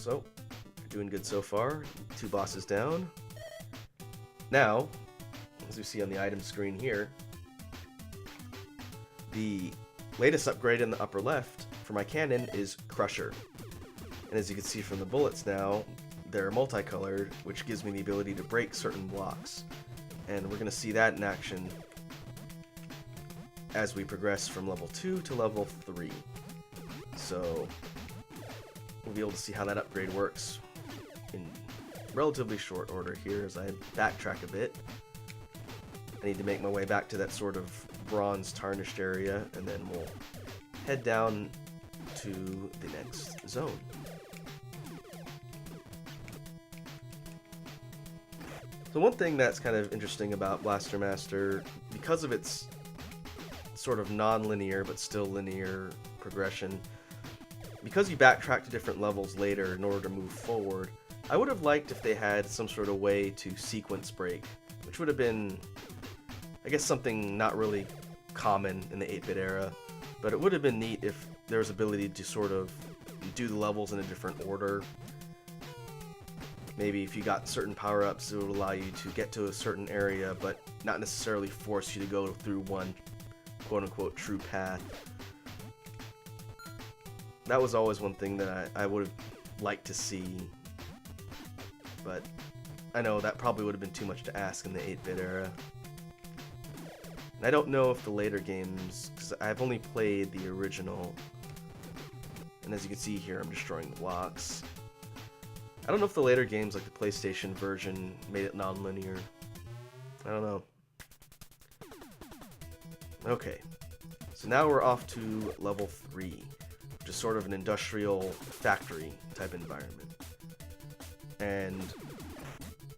So, we're doing good so far. 2 bosses down. Now, as we see on the item screen here, the latest upgrade in the upper left for my cannon is Crusher. And as you can see from the bullets now, they're multicolored, which gives me the ability to break certain blocks. And we're going to see that in action as we progress from level 2 to level 3. So we'll be able to see how that upgrade works in relatively short order here as I backtrack a bit. I need to make my way back to that sort of bronze tarnished area, and then we'll head down to the next zone. So one thing that's kind of interesting about Blaster Master, because of its sort of non-linear but still linear progression, because you backtrack to different levels later in order to move forward, I would have liked if they had some sort of way to sequence break, which would have been, I guess, something not really common in the 8-bit era, but it would have been neat if there was ability to sort of do the levels in a different order. Maybe if you got certain power-ups, it would allow you to get to a certain area, but not necessarily force you to go through one quote-unquote true path. That was always one thing that I would have liked to see, but I know that probably would have been too much to ask in the 8-bit era. And I don't know if the later games, because I've only played the original, and as you can see here, I'm destroying the blocks. I don't know if the later games, like the PlayStation version, made it non-linear. I don't know. Okay, so now we're off to level 3, which is sort of an industrial factory type environment. And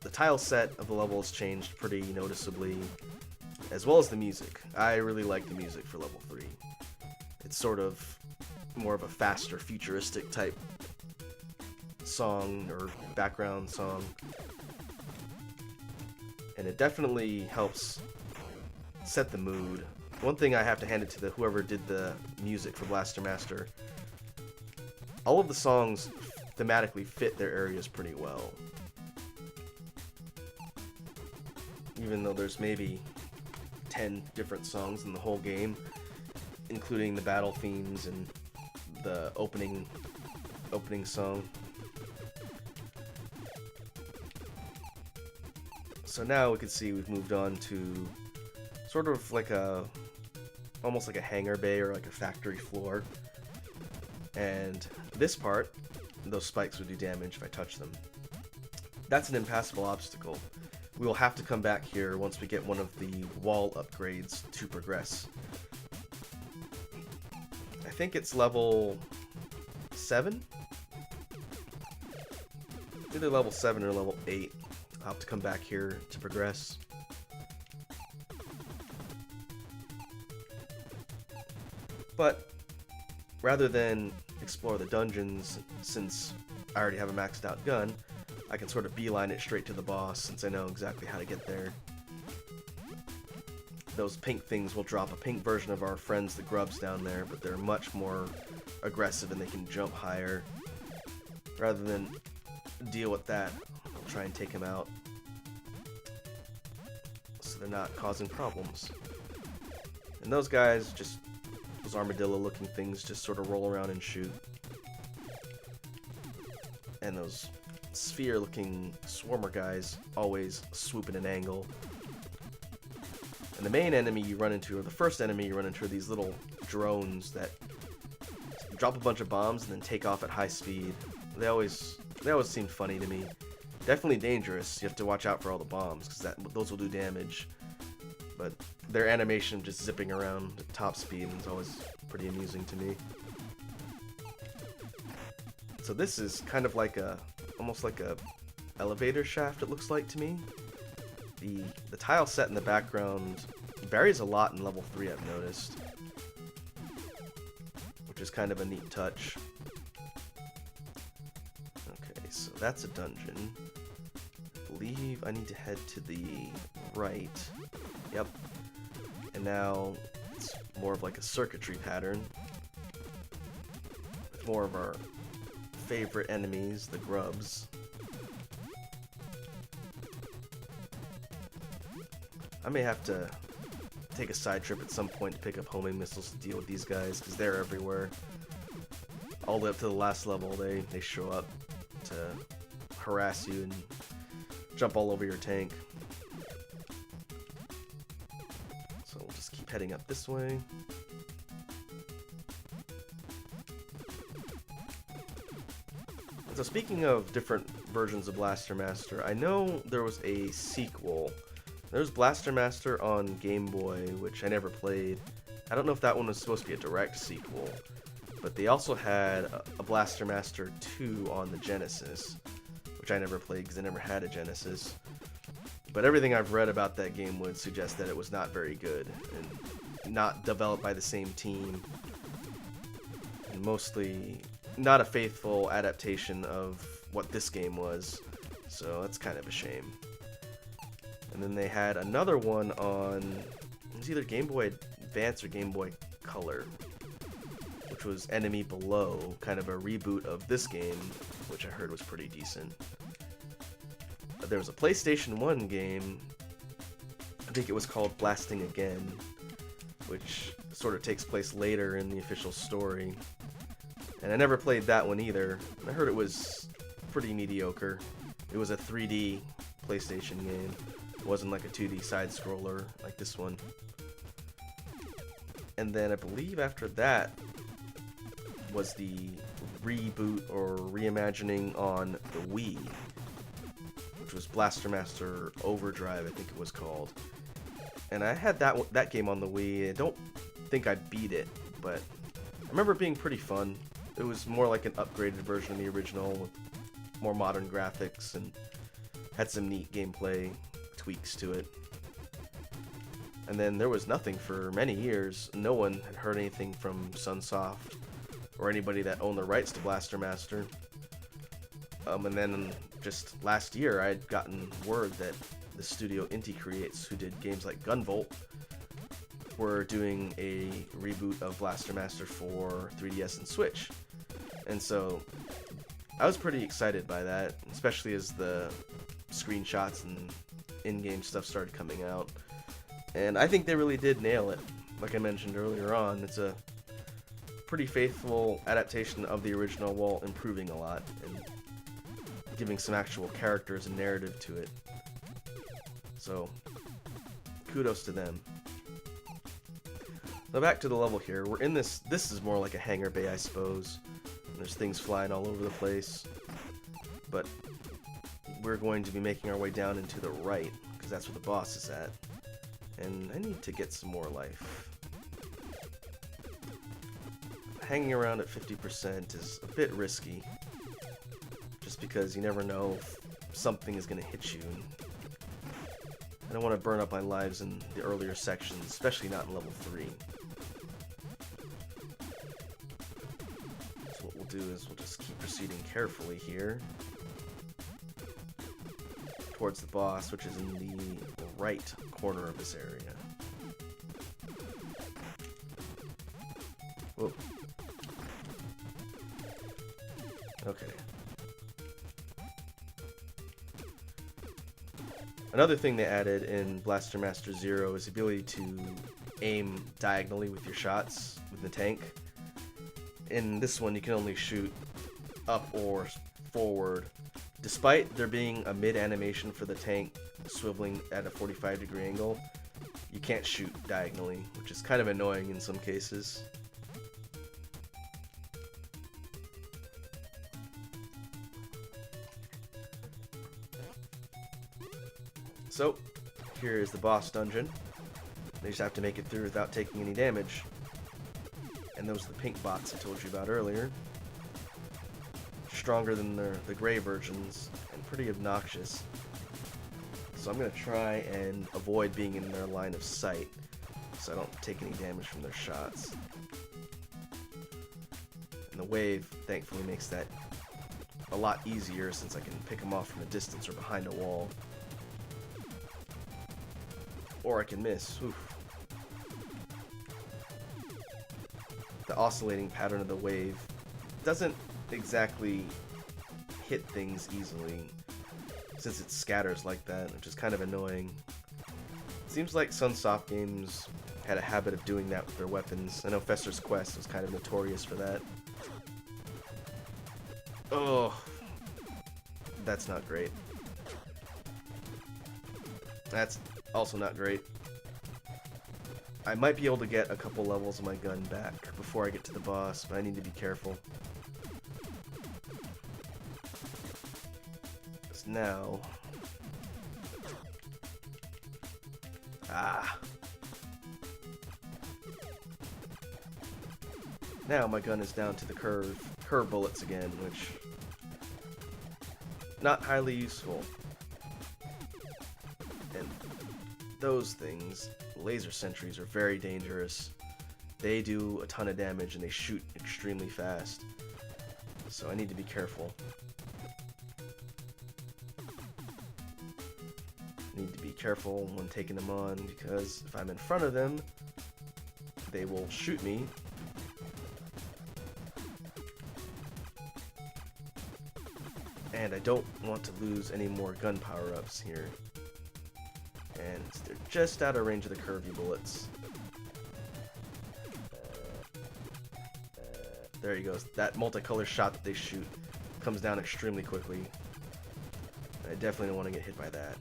the tile set of the level has changed pretty noticeably, as well as the music. I really like the music for level 3. It's sort of more of a faster, futuristic type song or background song, and it definitely helps set the mood. One thing I have to hand it to whoever did the music for Blaster Master, all of the songs thematically fit their areas pretty well, even though there's maybe 10 different songs in the whole game, including the battle themes and the opening song. So now we can see we've moved on to sort of like almost like a hangar bay or like a factory floor. And this part, those spikes would do damage if I touch them. That's an impassable obstacle. We will have to come back here once we get one of the wall upgrades to progress. I think it's level 7? Either level 7 or level 8. I'll have to come back here to progress. But rather than explore the dungeons, since I already have a maxed out gun, I can sort of beeline it straight to the boss since I know exactly how to get there. Those pink things will drop a pink version of our friends, the grubs, down there, but they're much more aggressive and they can jump higher. Rather than deal with that, I'll try and take him out so they're not causing problems. And those guys, just those armadillo looking things, just sort of roll around and shoot. And those sphere looking swarmer guys always swoop at an angle. And the main enemy you run into, or the first enemy you run into, are these little drones that drop a bunch of bombs and then take off at high speed. They always seem funny to me. Definitely dangerous. You have to watch out for all the bombs because those will do damage. But their animation just zipping around at top speed is always pretty amusing to me. So this is kind of like almost like a elevator shaft, it looks like to me. The tile set in the background varies a lot in level 3, I've noticed, which is kind of a neat touch. Okay, so that's a dungeon. I believe I need to head to the right. Yep. And now it's more of like a circuitry pattern with more of our favorite enemies, the grubs. I may have to take a side trip at some point to pick up homing missiles to deal with these guys, because they're everywhere. All the way up to the last level, they show up to harass you and jump all over your tank. So we'll just keep heading up this way. So speaking of different versions of Blaster Master, I know there was a sequel. There's Blaster Master on Game Boy, which I never played. I don't know if that one was supposed to be a direct sequel, but they also had a Blaster Master 2 on the Genesis, which I never played because I never had a Genesis. But everything I've read about that game would suggest that it was not very good, and not developed by the same team, and mostly not a faithful adaptation of what this game was, so that's kind of a shame. And then they had another one on, it was either Game Boy Advance or Game Boy Color, which was Enemy Below, kind of a reboot of this game, which I heard was pretty decent. There was a PlayStation 1 game, I think it was called Blasting Again, which sort of takes place later in the official story. And I never played that one either. I heard it was pretty mediocre. It was a 3D PlayStation game. It wasn't like a 2D side-scroller like this one. And then I believe after that was the reboot or reimagining on the Wii, which was Blaster Master Overdrive, I think it was called. And I had that game on the Wii. I don't think I beat it, but I remember it being pretty fun. It was more like an upgraded version of the original with more modern graphics and had some neat gameplay tweaks to it. And then there was nothing for many years. No one had heard anything from Sunsoft or anybody that owned the rights to Blaster Master. And then just last year I had gotten word that the studio Inti Creates, who did games like Gunvolt, were doing a reboot of Blaster Master for 3DS and Switch. And so I was pretty excited by that, especially as the screenshots and in-game stuff started coming out. And I think they really did nail it. Like I mentioned earlier on, it's a pretty faithful adaptation of the original while improving a lot and giving some actual characters and narrative to it. So, kudos to them. Now back to the level here. We're in this is more like a hangar bay, I suppose. There's things flying all over the place. But we're going to be making our way down into the right, because that's where the boss is at. And I need to get some more life. Hanging around at 50% is a bit risky, just because you never know if something is going to hit you. I don't want to burn up my lives in the earlier sections, especially not in level 3. So what we'll do is we'll just keep proceeding carefully here towards the boss, which is in the right corner of this area. Whoa. Okay. Another thing they added in Blaster Master Zero is the ability to aim diagonally with your shots with the tank. In this one, you can only shoot up or forward. Despite there being a mid-animation for the tank swiveling at a 45-degree angle, you can't shoot diagonally, which is kind of annoying in some cases. So, here is the boss dungeon. They just have to make it through without taking any damage. And those are the pink bots I told you about earlier. Stronger than the gray versions, and pretty obnoxious. So I'm going to try and avoid being in their line of sight, so I don't take any damage from their shots. And the wave, thankfully, makes that a lot easier, since I can pick them off from a distance or behind a wall. Or I can miss. Oof. The oscillating pattern of the wave doesn't exactly hit things easily since it scatters like that, which is kind of annoying. Seems like Sunsoft games had a habit of doing that with their weapons. I know Fester's Quest was kind of notorious for that. Oh, that's not great. That's also not great. I might be able to get a couple levels of my gun back before I get to the boss, but I need to be careful. Because now... Now my gun is down to the curve bullets again, which... not highly useful. And those things, laser sentries, are very dangerous. They do a ton of damage and they shoot extremely fast. So I need to be careful. Need to be careful when taking them on, because if I'm in front of them, they will shoot me. And I don't want to lose any more gun power-ups here. And they're just out of range of the curvy bullets. There he goes. That multicolor shot that they shoot comes down extremely quickly. I definitely don't want to get hit by that.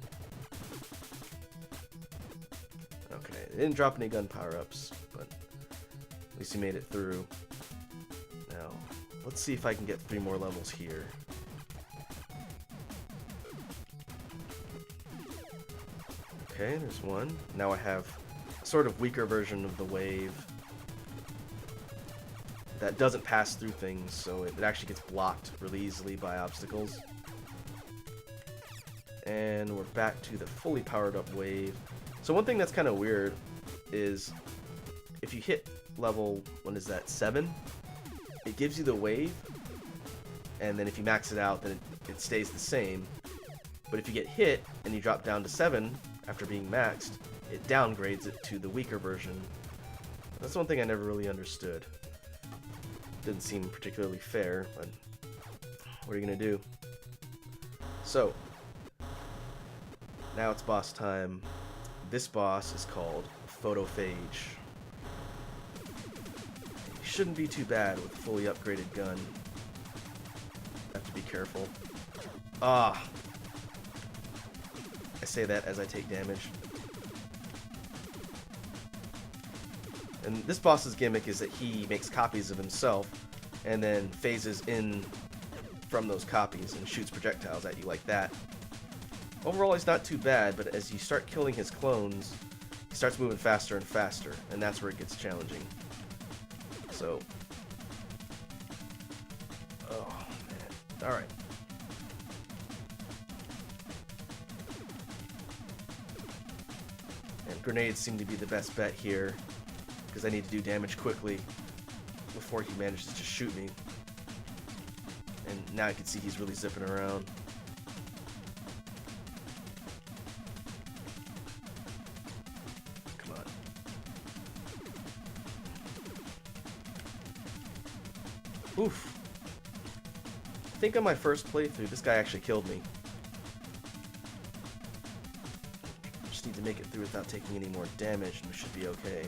Okay, they didn't drop any gun power-ups, but at least he made it through. Now, let's see if I can get 3 more levels here. Okay, there's one. Now I have a sort of weaker version of the wave that doesn't pass through things, so it actually gets blocked really easily by obstacles. And we're back to the fully powered up wave. So one thing that's kind of weird is if you hit level, what is that, 7, it gives you the wave, and then if you max it out, then it stays the same. But if you get hit and you drop down to 7 after being maxed, it downgrades it to the weaker version. That's one thing I never really understood. Didn't seem particularly fair, but what are you gonna do? So, now it's boss time. This boss is called Photophage. He shouldn't be too bad with a fully upgraded gun. Have to be careful. Ah! I say that as I take damage. And this boss's gimmick is that he makes copies of himself and then phases in from those copies and shoots projectiles at you like that. Overall, he's not too bad, but as you start killing his clones, he starts moving faster and faster, and that's where it gets challenging. So... oh, man. Alright. And grenades seem to be the best bet here, because I need to do damage quickly before he manages to shoot me. And now I can see he's really zipping around. Come on. Oof. I think on my first playthrough, this guy actually killed me. Just need to make it through without taking any more damage, and we should be okay.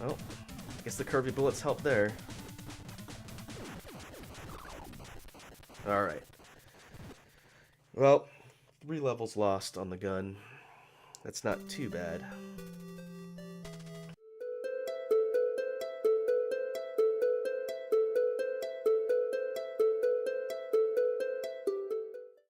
Well, I guess the curvy bullets help there. Alright. Well, 3 levels lost on the gun. That's not too bad.